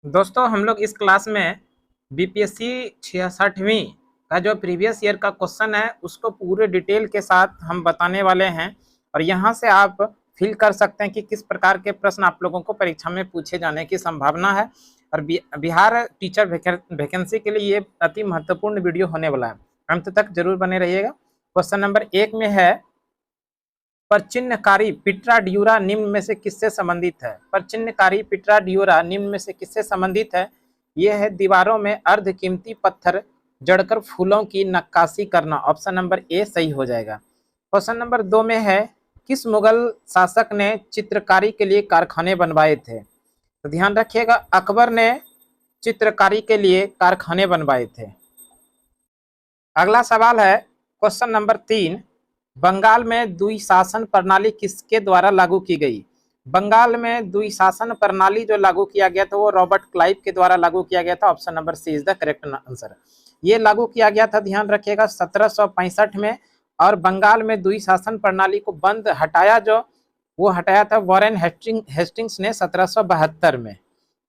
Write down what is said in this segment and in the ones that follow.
दोस्तों हम लोग इस क्लास में बीपीएससी 66वीं का जो प्रीवियस ईयर का क्वेश्चन है उसको पूरे डिटेल के साथ हम बताने वाले हैं और यहाँ से आप फील कर सकते हैं कि किस प्रकार के प्रश्न आप लोगों को परीक्षा में पूछे जाने की संभावना है। और बिहार टीचर वैकेंसी के लिए ये अति महत्वपूर्ण वीडियो होने वाला है, अंत तक जरूर बने रहिएगा। क्वेश्चन नंबर 1 में है, परचिन्हकारी पिट्रा ड्यूरा निम्न में से किससे संबंधित है। परचिन्हकारी पिट्रा ड्यूरा निम्न में से किससे संबंधित है। यह है दीवारों में अर्धकीमती पत्थर जड़कर फूलों की नक्काशी करना। ऑप्शन नंबर ए सही हो जाएगा। क्वेश्चन नंबर 2 में है, किस मुगल शासक ने चित्रकारी के लिए कारखाने बनवाए थे। तो ध्यान रखिएगा, अकबर ने चित्रकारी के लिए कारखाने बनवाए थे। अगला सवाल है क्वेश्चन नंबर 3, बंगाल में द्विशासन प्रणाली किसके द्वारा लागू की गई। बंगाल में द्विशासन प्रणाली जो लागू किया गया था वो रॉबर्ट क्लाइव के द्वारा लागू किया गया था। Option number C is the correct answer. ये लागू किया गया था, ध्यान रखिएगा, 1765 में। और बंगाल में द्विशासन प्रणाली को बंद हटाया वो हटाया था वॉरेन हेस्टिंग्स ने 1772 में।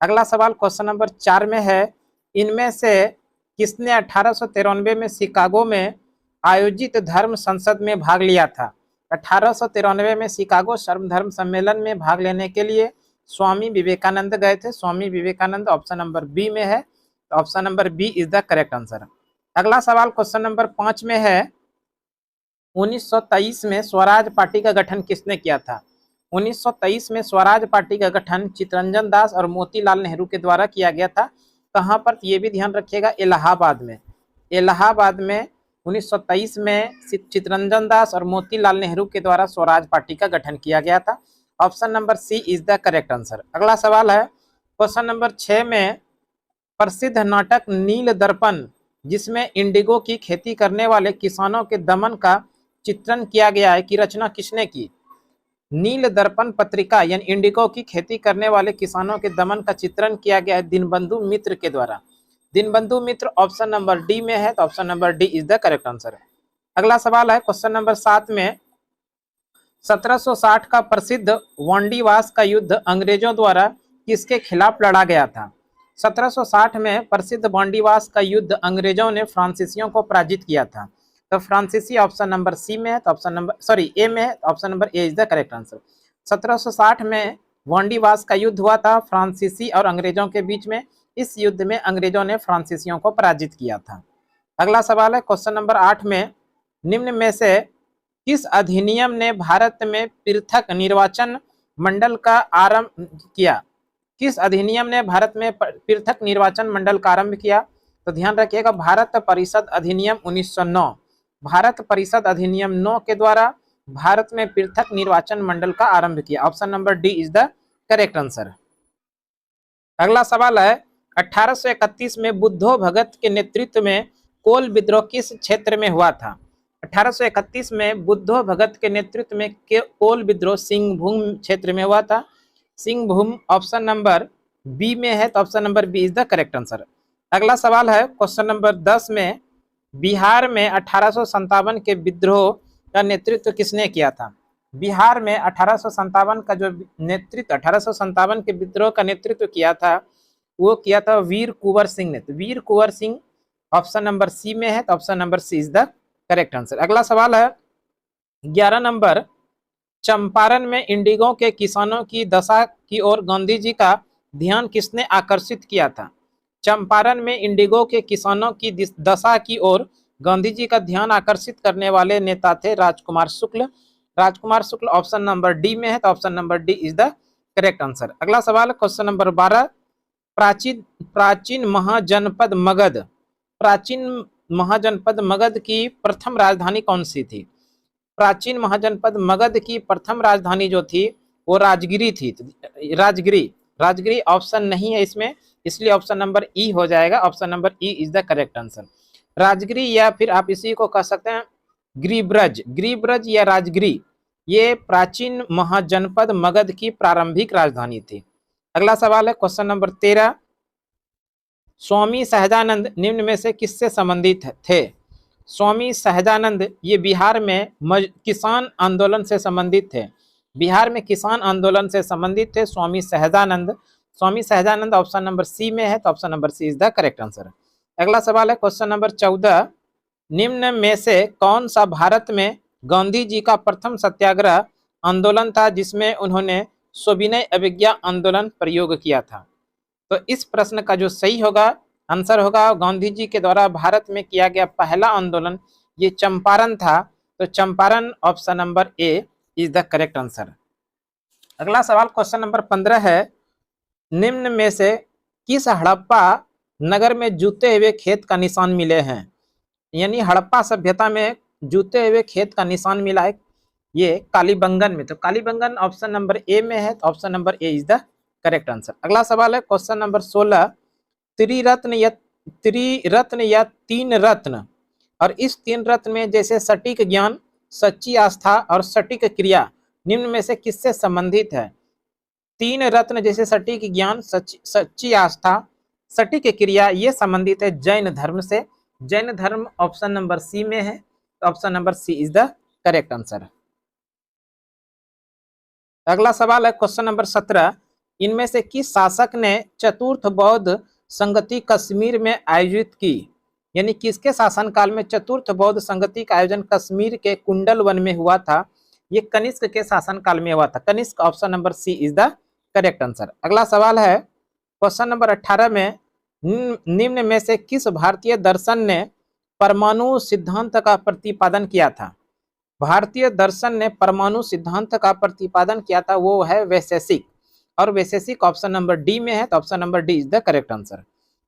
अगला सवाल क्वेश्चन नंबर 4 में है, इनमें से किसने 1893 में शिकागो में आयोजित धर्म संसद में भाग लिया था। 1893 में शिकागो सर्वधर्म सम्मेलन में भाग लेने के लिए स्वामी विवेकानंद गए थे। Swami Vivekananda option number B में है, तो option number B is the correct answer. अगला सवाल क्वेश्चन नंबर 5 में है, 1923 में स्वराज पार्टी का गठन किसने किया था। 1923 में स्वराज पार्टी का गठन चित्तरंजन दास और मोतीलाल नेहरू के द्वारा किया गया था। कहाँ पर, ये भी ध्यान रखिएगा, इलाहाबाद में। इलाहाबाद में 1923 में चित्तरंजन दास और मोतीलाल नेहरू के द्वारा स्वराज पार्टी का गठन किया गया था। Option number C is the correct answer. अगला सवाल है क्वेश्चन नंबर 6 में, प्रसिद्ध नाटक नील दर्पण जिसमें इंडिगो की खेती करने वाले किसानों के दमन का चित्रण किया गया है की रचना किसने की। नील दर्पण पत्रिका यानी इंडिगो की खेती करने वाले किसानों के दमन का चित्रण किया गया है दीनबंधु मित्र के द्वारा। दीनबंधु मित्र ऑप्शन नंबर डी में है, तो option number D is the correct answer. अगला सवाल है क्वेश्चन नंबर 7 में, 1760 का प्रसिद्ध वांडीवास का युद्ध अंग्रेजों द्वारा किसके खिलाफ लड़ा गया था। 1760 में प्रसिद्ध वांडीवास का युद्ध अंग्रेजों ने फ्रांसीसियों को पराजित किया था। तो फ्रांसीसी ऑप्शन नंबर सी में है, तो ऑप्शन नंबर ए में है, तो option number A is the correct answer. 1760 में वांडीवास का युद्ध हुआ था फ्रांसीसी और अंग्रेजों के बीच में। इस युद्ध में अंग्रेजों ने फ्रांसीसियों को पराजित किया था। अगला सवाल है क्वेश्चन नंबर 8 में, निम्न में से किस अधिनियम ने भारत में पृथक निर्वाचन मंडल का आरंभ किया। किस अधिनियम ने भारत में पृथक निर्वाचन मंडल का आरंभ किया। तो ध्यान रखिएगा, भारत परिषद अधिनियम 1909। भारत परिषद अधिनियम 9 के द्वारा भारत में पृथक निर्वाचन मंडल का आरंभ किया। Option number D is the correct answer. अगला सवाल है, 1831 में बुद्धो भगत के नेतृत्व में कोल विद्रोह किस क्षेत्र में हुआ था। 1831 में बुद्धो भगत के नेतृत्व में कोल विद्रोह सिंहभूम क्षेत्र में हुआ था। सिंहभूम ऑप्शन नंबर बी में है, तो option number B is the correct answer. अगला सवाल है क्वेश्चन नंबर 10 में, बिहार में 1857 के विद्रोह का नेतृत्व किसने किया था। बिहार में 1857 का जो नेतृत्व 1857 के विद्रोह का नेतृत्व किया था वो किया था वीर कुंवर सिंह ने। तो Veer Kunwar Singh option number C में है, तो option number C is the correct answer. अगला सवाल है 11 नंबर, चंपारण में इंडिगो के किसानों की दशा की ओर गांधी जी का ध्यान किसने आकर्षित किया था। चंपारण में इंडिगो के किसानों की दशा की ओर गांधी जी का ध्यान आकर्षित करने वाले नेता थे राजकुमार शुक्ल। राजकुमार शुक्ल ऑप्शन नंबर डी में है, तो option number D is the correct answer. अगला सवाल क्वेश्चन नंबर 12, प्राचीन महाजनपद मगध प्राचीन महाजनपद मगध की प्रथम राजधानी कौन सी थी। प्राचीन महाजनपद मगध की प्रथम राजधानी जो थी वो राजगिरी थी। राजगिरी ऑप्शन नहीं है इसमें, इसलिए ऑप्शन नंबर ई हो जाएगा। Option number E is the correct answer. Rajagiri या फिर आप इसी को कह सकते हैं गिरिब्रज या राजगिरी, ये प्राचीन महाजनपद मगध की प्रारंभिक राजधानी थी। अगला सवाल है क्वेश्चन नंबर 13, स्वामी सहजानंद निम्न में से किससे संबंधित थे। स्वामी सहजानंद ये बिहार में किसान आंदोलन से संबंधित थे। बिहार में किसान आंदोलन से संबंधित थे Swami Sahajanand. Swami Sahajanand option number C में है, तो option number C is the correct answer. अगला सवाल है क्वेश्चन नंबर 14, निम्न में से कौन सा भारत में गांधी जी का प्रथम सत्याग्रह आंदोलन था जिसमें उन्होंने सविनय अवज्ञा आंदोलन प्रयोग किया था? तो इस प्रश्न का जो सही होगा आंसर होगा गांधी जी के द्वारा भारत में किया गया पहला आंदोलन ये चंपारण था, तो Champaran option number A is the correct answer. अगला सवाल क्वेश्चन नंबर 15 है, निम्न में से किस हड़प्पा नगर में जूते हुए खेत का निशान मिले हैं? यानी हड़प्पा सभ्यता में जूते हुए खेत का निशान मिला है ये कालीबंगन में, तो कालीबंगन ऑप्शन नंबर ए में है, तो option number A is the correct answer. अगला सवाल है क्वेश्चन नंबर 16, त्रिरत्न या तीन रत्न, और इस तीन रत्न में जैसे सटीक ज्ञान, सच्ची आस्था और सटीक क्रिया निम्न में से किससे संबंधित है? तीन रत्न जैसे सटीक ज्ञान, सच्ची आस्था, सटीक क्रिया ये संबंधित है जैन धर्म से। जैन धर्म ऑप्शन नंबर सी में है, तो option number C is the correct answer. अगला सवाल है क्वेश्चन नंबर 17, इनमें से किस शासक ने चतुर्थ बौद्ध संगति कश्मीर में आयोजित की? यानी किसके शासनकाल में चतुर्थ बौद्ध संगति का आयोजन कश्मीर के कुंडल वन में हुआ था? ये कनिष्क के शासनकाल में हुआ था। Kanishka option number C is the correct answer. अगला सवाल है क्वेश्चन नंबर 18 में, निम्न में से किस भारतीय दर्शन ने परमाणु सिद्धांत का प्रतिपादन किया था? भारतीय दर्शन ने परमाणु सिद्धांत का प्रतिपादन किया था वो है वैशेषिक, और वैशेषिक ऑप्शन नंबर डी में है, तो option number D is the correct answer.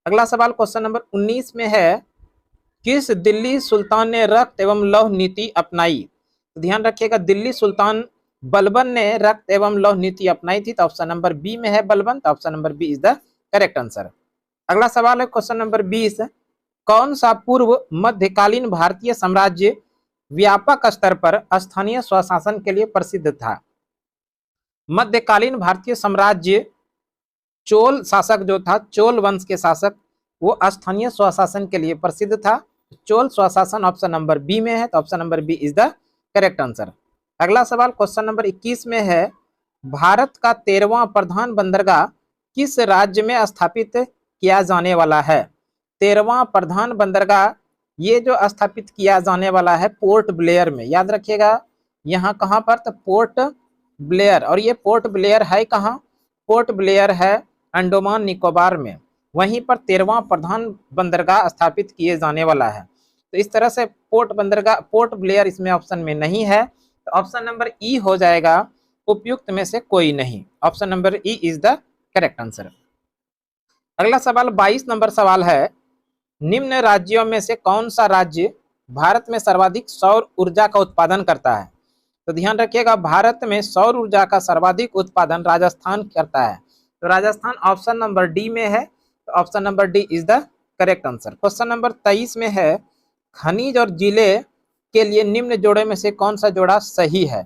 अगला सवाल क्वेश्चन नंबर 19 में है, किस दिल्ली सुल्तान ने रक्त एवं लौह नीति अपनाई? तो ध्यान रखिएगा दिल्ली सुल्तान बलबन ने रक्त एवं लौह नीति अपनाई थी, तो ऑप्शन नंबर बी में है बलबन, तो option number B is the correct answer. अगला सवाल है क्वेश्चन नंबर 20, कौन सा पूर्व मध्यकालीन भारतीय साम्राज्य व्यापक स्तर पर स्थानीय स्वशासन के लिए प्रसिद्ध था? मध्यकालीन भारतीय साम्राज्य चोल शासक जो था, चोल वंश के शासक, वो स्थानीय स्वशासन के लिए प्रसिद्ध था। चोल स्वशासन ऑप्शन नंबर बी में है, तो option number B is the correct answer. अगला सवाल क्वेश्चन नंबर 21 में है, भारत का 13वां प्रधान बंदरगाह किस राज्य में स्थापित किया जाने वाला है? 13वां प्रधान बंदरगाह ये जो स्थापित किया जाने वाला है पोर्ट ब्लेयर में, याद रखिएगा यहाँ कहाँ पर, तो पोर्ट ब्लेयर, और ये पोर्ट ब्लेयर है कहाँ? पोर्ट ब्लेयर है अंडमान निकोबार में, वहीं पर 13वां प्रधान बंदरगाह स्थापित किए जाने वाला है। तो इस तरह से पोर्ट ब्लेयर इसमें ऑप्शन में नहीं है, तो ऑप्शन नंबर ई हो जाएगा उपयुक्त में से कोई नहीं, option number E is the correct answer. अगला सवाल 22 नंबर सवाल है, निम्न राज्यों में से कौन सा राज्य भारत में सर्वाधिक सौर ऊर्जा का उत्पादन करता है? तो ध्यान रखिएगा भारत में सौर ऊर्जा का सर्वाधिक उत्पादन राजस्थान करता है, तो राजस्थान ऑप्शन नंबर डी में है, तो option number D is the correct answer. Question number 23 में है, खनिज और जिले के लिए निम्न जोड़े में से कौन सा जोड़ा सही है?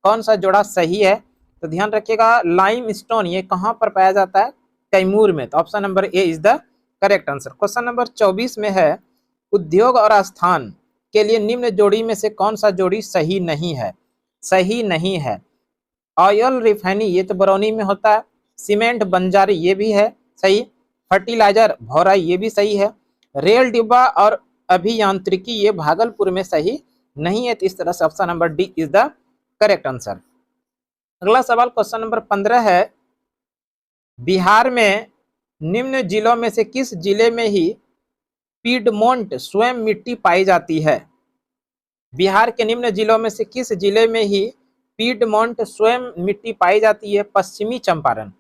कौन सा जोड़ा सही है? तो ध्यान रखिएगा लाइम स्टोन ये कहाँ पर पाया जाता है? कैमूर में, तो option number A is the correct answer. Question number 24 में है, उद्योग और स्थान के लिए निम्न जोड़ी में से कौन सा जोड़ी सही नहीं है? सही नहीं है। ऑयल रिफाइनी ये तो बरौनी में होता है, सीमेंट बंजारी ये भी है सही, फर्टिलाइजर भौराई ये भी सही है, रेल डिब्बा और अभियांत्रिकी ये भागलपुर में सही नहीं है, तो इस तरह से option number D is the correct answer. अगला सवाल क्वेश्चन नंबर 15 है, बिहार में निम्न जिलों में से किस जिले में ही पीडमोंट स्वयं मिट्टी पाई जाती है? बिहार के निम्न जिलों में से किस जिले में ही पीडमोंट स्वयं मिट्टी पाई जाती है? पश्चिमी चंपारण,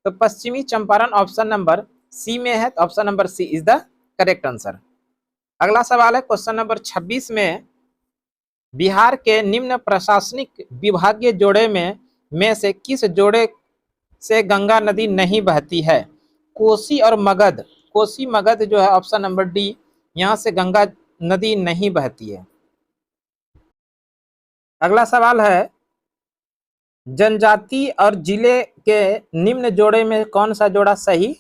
तो पश्चिमी चंपारण ऑप्शन नंबर सी में है, तो option number C is the correct answer. अगला सवाल है क्वेश्चन नंबर 26 में, बिहार के निम्न प्रशासनिक विभागीय जोड़े में से किस जोड़े से गंगा नदी नहीं बहती है? कोसी और मगध, कोसी मगध जो है ऑप्शन नंबर डी, यहाँ से गंगा नदी नहीं बहती है। अगला सवाल है, जनजाति और जिले के निम्न जोड़े में कौन सा जोड़ा सही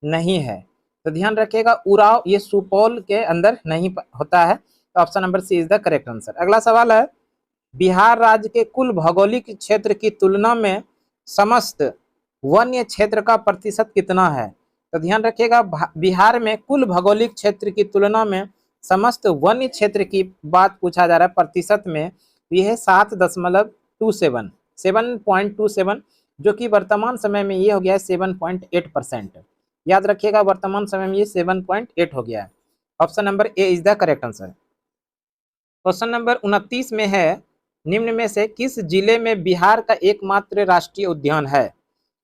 नहीं है? तो ध्यान रखिएगा उराव ये सुपौल के अंदर नहीं होता है, तो option number C is the correct answer. अगला सवाल है, बिहार राज्य के कुल भौगोलिक क्षेत्र की तुलना में समस्त वन्य क्षेत्र का प्रतिशत कितना है? तो ध्यान रखिएगा, बिहार में कुल भौगोलिक क्षेत्र की तुलना में समस्त वन्य क्षेत्र की बात पूछा जा रहा है प्रतिशत में, यह है 7.27 7.27, जो कि वर्तमान समय में ये हो गया है 7.8%। याद रखिएगा, वर्तमान समय में ये 7.8 हो गया है। Option number A is the correct answer. Question number 29 में है, निम्न में से किस जिले में बिहार का एकमात्र राष्ट्रीय उद्यान है?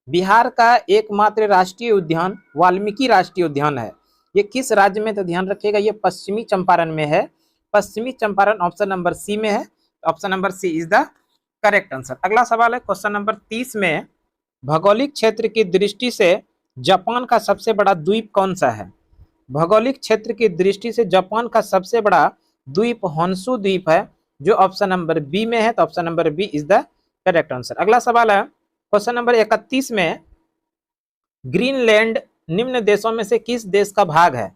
बिहार का एकमात्र राष्ट्रीय उद्यान वाल्मीकि राष्ट्रीय उद्यान है। ये किस राज्य में? तो ध्यान रखिएगा, ये पश्चिमी चंपारण में है। पश्चिमी चंपारण ऑप्शन नंबर सी में है। Option number C is the correct answer. अगला सवाल है क्वेश्चन नंबर 30 में, भौगोलिक क्षेत्र की दृष्टि से जापान का सबसे बड़ा द्वीप कौन सा है? भौगोलिक क्षेत्र की दृष्टि से जापान का सबसे बड़ा द्वीप होन्शु द्वीप है, जो ऑप्शन नंबर बी में है। तो option number B is the correct answer. अगला सवाल है क्वेश्चन नंबर 31 में, ग्रीनलैंड निम्न देशों में से किस देश का भाग है?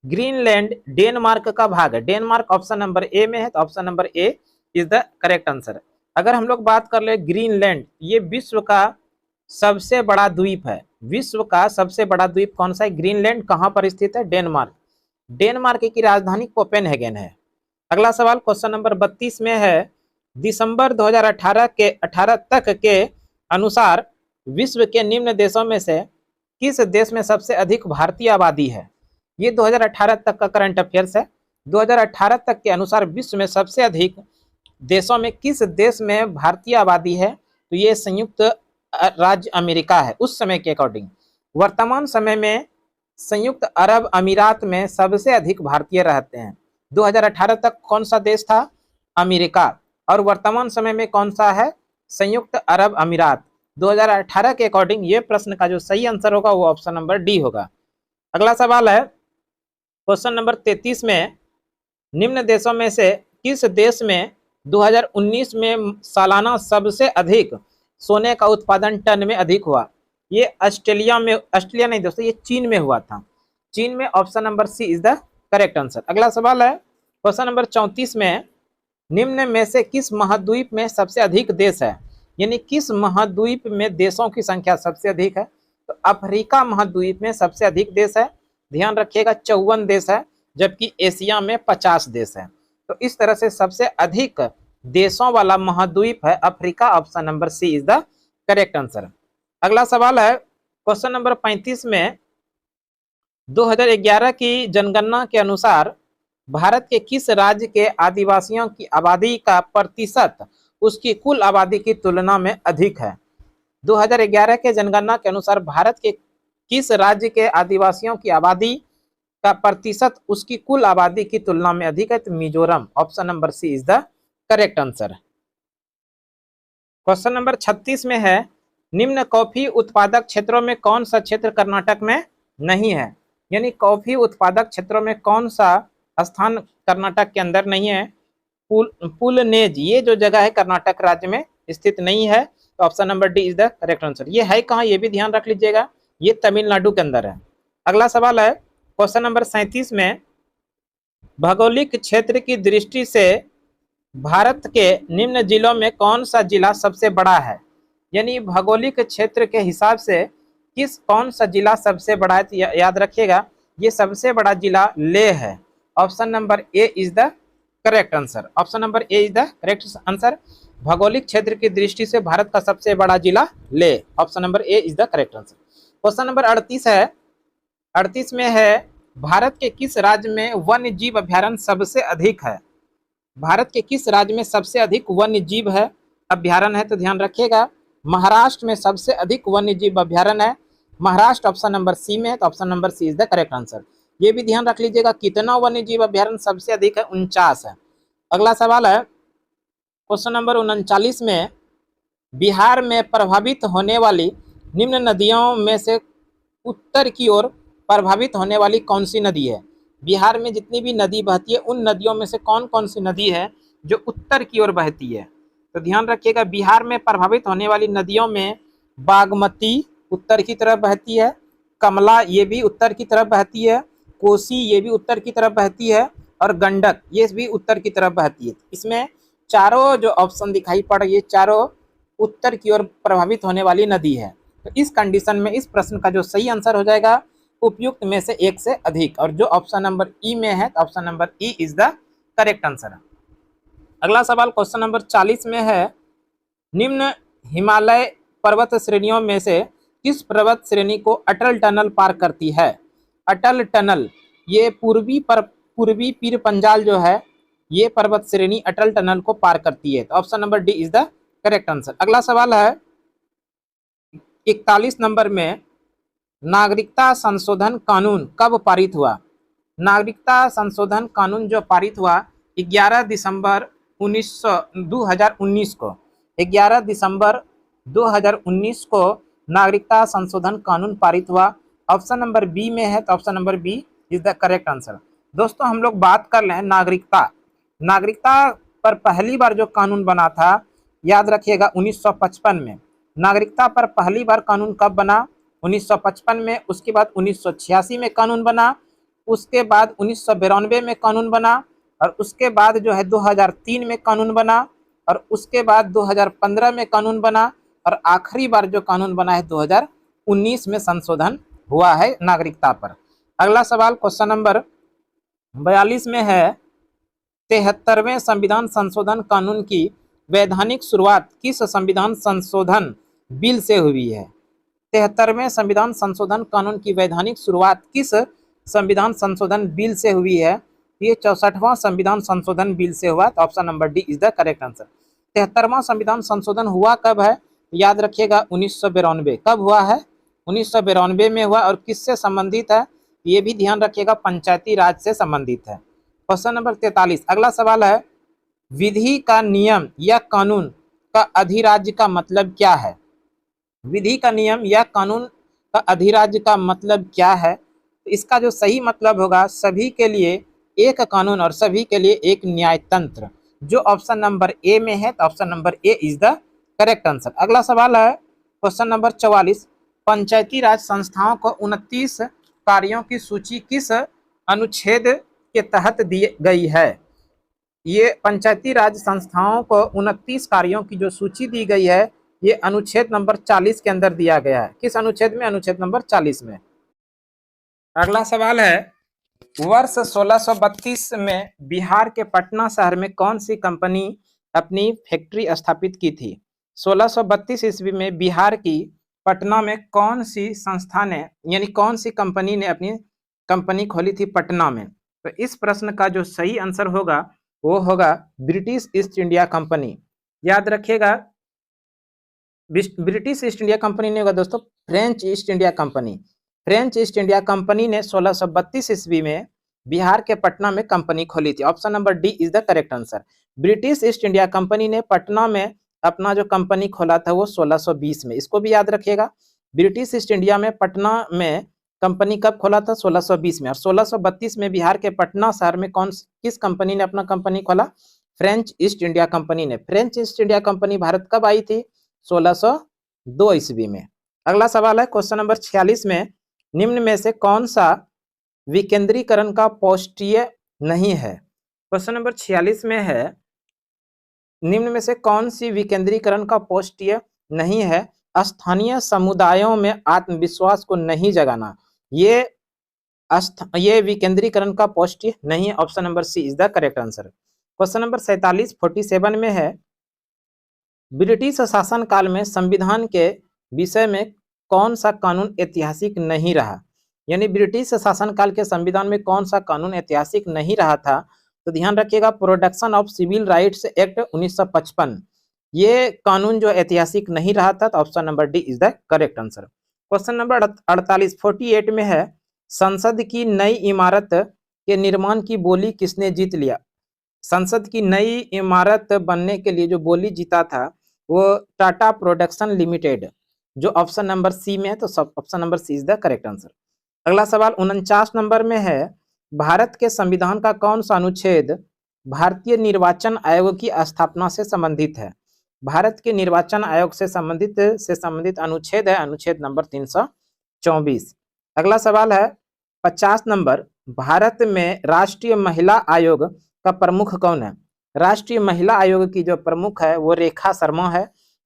ग्रीनलैंड डेनमार्क का भाग है। डेनमार्क ऑप्शन नंबर ए में है। तो option number A is the correct answer. अगर हम लोग बात कर ले ग्रीनलैंड, ये विश्व का सबसे बड़ा द्वीप है। विश्व का सबसे बड़ा द्वीप कौन सा है? ग्रीनलैंड कहां पर स्थित है? डेनमार्क। डेनमार्क की राजधानी कोपेनहेगन है। अगला सवाल क्वेश्चन नंबर 32 में है, दिसंबर 2018 तक के अनुसार विश्व के निम्न देशों में से किस देश में सबसे अधिक भारतीय आबादी है? ये 2018 तक का करंट अफेयर्स है। 2018 तक के अनुसार विश्व में सबसे अधिक देशों में किस देश में भारतीय आबादी है? तो ये संयुक्त राज्य अमेरिका है उस समय के अकॉर्डिंग। वर्तमान समय में संयुक्त अरब अमीरात में सबसे अधिक भारतीय रहते हैं। 2018 तक कौन सा देश था? अमेरिका। और वर्तमान समय में कौन सा है? संयुक्त अरब अमीरात। 2018 के अकॉर्डिंग ये प्रश्न का जो सही आंसर होगा वो ऑप्शन नंबर डी होगा। अगला सवाल है क्वेश्चन नंबर 33 में, निम्न देशों में से किस देश में 2019 में सालाना सबसे अधिक सोने का उत्पादन टन में अधिक हुआ? ये ऑस्ट्रेलिया नहीं दोस्तों, ये चीन में हुआ था। चीन में। Option number C is the correct answer. अगला सवाल है क्वेश्चन नंबर 34 में, निम्न में से किस महाद्वीप में सबसे अधिक देश है? यानी किस महाद्वीप में देशों की संख्या सबसे अधिक है? तो अफ्रीका महाद्वीप में सबसे अधिक देश है। ध्यान रखिएगा, 54 देश है, जबकि एशिया में 50 देश है। तो इस तरह से सबसे अधिक देशों वाला महाद्वीप है Africa. Option number C is the correct answer. अगला सवाल है क्वेश्चन नंबर 35 में, 2011 की जनगणना के अनुसार भारत के किस राज्य के आदिवासियों की आबादी का प्रतिशत उसकी कुल आबादी की तुलना में अधिक है? 2011 के जनगणना के अनुसार भारत के किस राज्य के आदिवासियों की आबादी का प्रतिशत उसकी कुल आबादी की तुलना में अधिक है? तो Mizoram. Option number C is the correct answer. Question number 36 में है, निम्न कॉफी उत्पादक क्षेत्रों में कौन सा क्षेत्र कर्नाटक में नहीं है? यानी कॉफी उत्पादक क्षेत्रों में कौन सा स्थान कर्नाटक के अंदर नहीं है? पुलनेज, ये जो जगह है कर्नाटक राज्य में स्थित नहीं है। तो option number D is the correct answer. ये है कहाँ, ये भी ध्यान रख लीजिएगा, ये तमिलनाडु के अंदर है। अगला सवाल है क्वेश्चन नंबर 37 में, भौगोलिक क्षेत्र की दृष्टि से भारत के निम्न जिलों में कौन सा जिला सबसे बड़ा है? यानी भौगोलिक क्षेत्र के हिसाब से कौन सा जिला सबसे बड़ा है? तो याद रखिएगा, ये सबसे बड़ा जिला लेह है। Option number A is the correct answer. Option number A is the correct answer. भौगोलिक क्षेत्र की दृष्टि से भारत का सबसे बड़ा जिला Leh. Option number A is the correct answer. Question number 38 है। 38 में है, भारत के किस राज्य में वन्य जीव अभ्यारण्य सबसे अधिक है? भारत के किस राज्य में सबसे अधिक वन्य जीव है अभ्यारण्य है? तो ध्यान रखिएगा, महाराष्ट्र में सबसे अधिक वन्य जीव अभ्यारण्य है। महाराष्ट्र ऑप्शन नंबर सी में है। तो option number C is the correct answer. ये भी ध्यान रख लीजिएगा, कितना वन्य जीव अभ्यारण्य सबसे अधिक है? 49 है। अगला सवाल है क्वेश्चन नंबर 39 में, बिहार में प्रभावित होने वाली निम्न नदियों में से उत्तर की ओर प्रभावित होने वाली कौन सी नदी है? बिहार में जितनी भी नदी बहती है उन नदियों में से कौन कौन सी नदी है जो उत्तर की ओर बहती है? तो ध्यान रखिएगा, बिहार में प्रभावित होने वाली नदियों में बागमती उत्तर की तरफ बहती है, कमला ये भी उत्तर की तरफ बहती है, कोसी ये भी उत्तर की तरफ बहती है, और गंडक ये भी उत्तर की तरफ बहती है। इसमें चारों जो ऑप्शन दिखाई पड़ रही है, चारों उत्तर की ओर प्रभावित होने वाली नदी है। तो इस कंडीशन में इस प्रश्न का जो सही आंसर हो जाएगा उपयुक्त में से एक से अधिक, और जो ऑप्शन नंबर ई में है तो option number E is the correct answer. अगला सवाल क्वेश्चन नंबर 40 में है, निम्न हिमालय पर्वत श्रेणियों में से किस पर्वत श्रेणी को अटल टनल पार करती है? अटल टनल ये पूर्वी पीर पंजाल जो है ये पर्वत श्रेणी अटल टनल को पार करती है, तो option number D is the correct answer. अगला सवाल है 41 नंबर में, नागरिकता संशोधन कानून कब पारित हुआ? नागरिकता संशोधन कानून जो पारित हुआ 11 दिसंबर 2019 को, 11 दिसंबर 2019 को नागरिकता संशोधन कानून पारित हुआ। ऑप्शन नंबर बी में है तो option number B is the correct answer. दोस्तों हम लोग बात कर रहे हैं नागरिकता पर पहली बार जो कानून बना था याद रखिएगा 1955 में। नागरिकता पर पहली बार कानून कब बना? 1955 में। उसके बाद 1986 में कानून बना, उसके बाद 1992 में कानून बना, और उसके बाद जो है 2003 में कानून बना, और उसके बाद 2015 में कानून बना, और आखिरी बार जो कानून बना है 2019 में संशोधन हुआ है नागरिकता पर। अगला सवाल क्वेश्चन नंबर 42 में है, 73वें संविधान संशोधन कानून की वैधानिक शुरुआत किस संविधान संशोधन बिल से हुई है? 73वें संविधान संशोधन कानून की वैधानिक शुरुआत किस संविधान संशोधन बिल से हुई है? ये 64वां संविधान संशोधन बिल से हुआ, तो option number D is the correct answer. 73वां संविधान संशोधन हुआ कब है? याद रखिएगा 1992। कब हुआ है? 1992 में हुआ, और किससे संबंधित है ये भी ध्यान रखिएगा, पंचायती राज से संबंधित है। क्वेश्चन नंबर 43 अगला सवाल है, विधि का नियम या कानून का अधिराज्य का मतलब क्या है? विधि का नियम या कानून का अधिराज्य का मतलब क्या है? तो इसका जो सही मतलब होगा, सभी के लिए एक कानून और सभी के लिए एक न्यायतंत्र, जो ऑप्शन नंबर ए में है, तो option number A is the correct answer. अगला सवाल है क्वेश्चन नंबर 44, पंचायती राज संस्थाओं को 29 कार्यों की सूची किस अनुच्छेद के तहत दी गई है? ये पंचायती राज संस्थाओं को 29 कार्यों की जो सूची दी गई है ये अनुच्छेद नंबर 40 के अंदर दिया गया है। किस अनुच्छेद में? अनुच्छेद नंबर 40 में। अगला सवाल है, वर्ष 1632 में बिहार के पटना शहर में कौन सी कंपनी अपनी फैक्ट्री स्थापित की थी? 1632 ईस्वी में बिहार की पटना में कौन सी संस्था ने यानी कौन सी कंपनी ने अपनी कंपनी खोली थी पटना में? तो इस प्रश्न का जो सही आंसर होगा वो होगा ब्रिटिश ईस्ट इंडिया कंपनी। याद रखिएगा ब्रिटिश ईस्ट इंडिया कंपनी नहीं होगा दोस्तों, French east India company. French east India company ने 1632 ईस्वी में बिहार के पटना में कंपनी खोली थी। Option number D is the correct answer. British east India company ने पटना में अपना जो कंपनी खोला था वो 1620 में, इसको भी याद रखिएगा। ब्रिटिश ईस्ट इंडिया में पटना में कंपनी कब खोला था? 1620 में। और 1632 में बिहार के पटना शहर में किस कंपनी ने अपना कंपनी खोला? फ्रेंच ईस्ट इंडिया कंपनी ने। French east India company Bharat कब आई थी? 1602 ईस्वी में। अगला सवाल है क्वेश्चन नंबर 46 में, निम्न में से कौन सा विकेंद्रीकरण का पौष्टिय नहीं है? क्वेश्चन नंबर 46 में है, निम्न में से कौन सी विकेंद्रीकरण का पौष्टिय नहीं है? स्थानीय समुदायों में आत्मविश्वास को नहीं जगाना, ये विकेंद्रीकरण का पौष्टिय नहीं है। Option number C is the correct answer. Question number 47 में है, ब्रिटिश शासन काल में संविधान के विषय में कौन सा कानून ऐतिहासिक नहीं रहा? यानी ब्रिटिश शासन काल के संविधान में कौन सा कानून ऐतिहासिक नहीं रहा था? तो ध्यान रखिएगा protection of civil rights act 1955, ये कानून जो ऐतिहासिक नहीं रहा था, तो option number D is the correct answer. Question number 48 में है, संसद की नई इमारत के निर्माण की बोली किसने जीत लिया? संसद की नई इमारत बनने के लिए जो बोली जीता था वो टाटा प्रोडक्शन लिमिटेड, जो ऑप्शन नंबर सी में है, तो option number C is the correct answer. अगला सवाल 49 नंबर में है, भारत के संविधान का कौन सा अनुच्छेद भारतीय निर्वाचन आयोग की स्थापना से संबंधित है? भारत के निर्वाचन आयोग से संबंधित अनुच्छेद है अनुच्छेद नंबर 324। अगला सवाल है 50 नंबर, भारत में राष्ट्रीय महिला आयोग का प्रमुख कौन है? राष्ट्रीय महिला आयोग की जो प्रमुख है वो रेखा शर्मा है।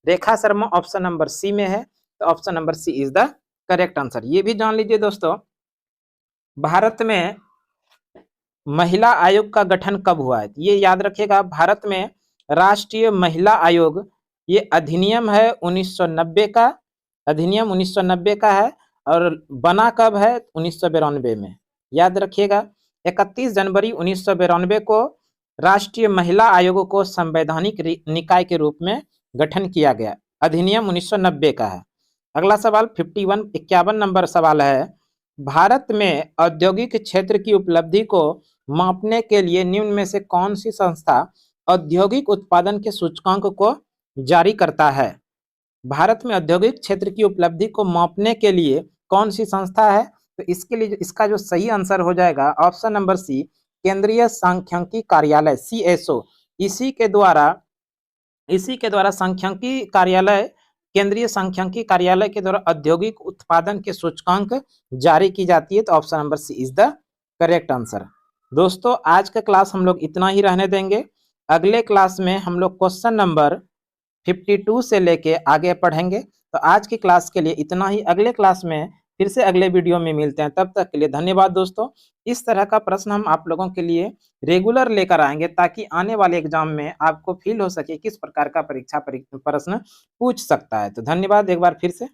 Rekha Sharma option number C में है, तो option number C is the correct answer. ये भी जान लीजिए दोस्तों, भारत में महिला आयोग का गठन कब हुआ है? ये याद रखिएगा, भारत में राष्ट्रीय महिला आयोग, ये अधिनियम है 1990 का, अधिनियम 1990 का है, और बना कब है? 1992 में। याद रखिएगा, 31 जनवरी 1992 को राष्ट्रीय महिला आयोग को संवैधानिक निकाय के रूप में गठन किया गया। अधिनियम 1990 का है। अगला सवाल 51 नंबर सवाल है, भारत में औद्योगिक क्षेत्र की उपलब्धि को मापने के लिए निम्न में से कौन सी संस्था औद्योगिक उत्पादन के सूचकांक को जारी करता है? भारत में औद्योगिक क्षेत्र की उपलब्धि को मापने के लिए कौन सी संस्था है? तो इसके लिए इसका जो सही आंसर हो जाएगा ऑप्शन नंबर सी, केंद्रीय सांख्यिकी कार्यालय, CSO। इसी के द्वारा सांख्यिकी कार्यालय, केंद्रीय सांख्यिकी कार्यालय के द्वारा औद्योगिक उत्पादन के सूचकांक जारी की जाती है। तो option number C is the correct answer. दोस्तों आज का क्लास हम लोग इतना ही रहने देंगे। अगले क्लास में हम लोग क्वेश्चन नंबर 52 से लेके आगे पढ़ेंगे। तो आज की क्लास के लिए इतना ही। अगले क्लास में फिर से अगले वीडियो में मिलते हैं, तब तक के लिए धन्यवाद दोस्तों। इस तरह का प्रश्न हम आप लोगों के लिए रेगुलर लेकर आएंगे, ताकि आने वाले एग्जाम में आपको फील हो सके किस प्रकार का परीक्षा प्रश्न पूछ सकता है। तो धन्यवाद एक बार फिर से।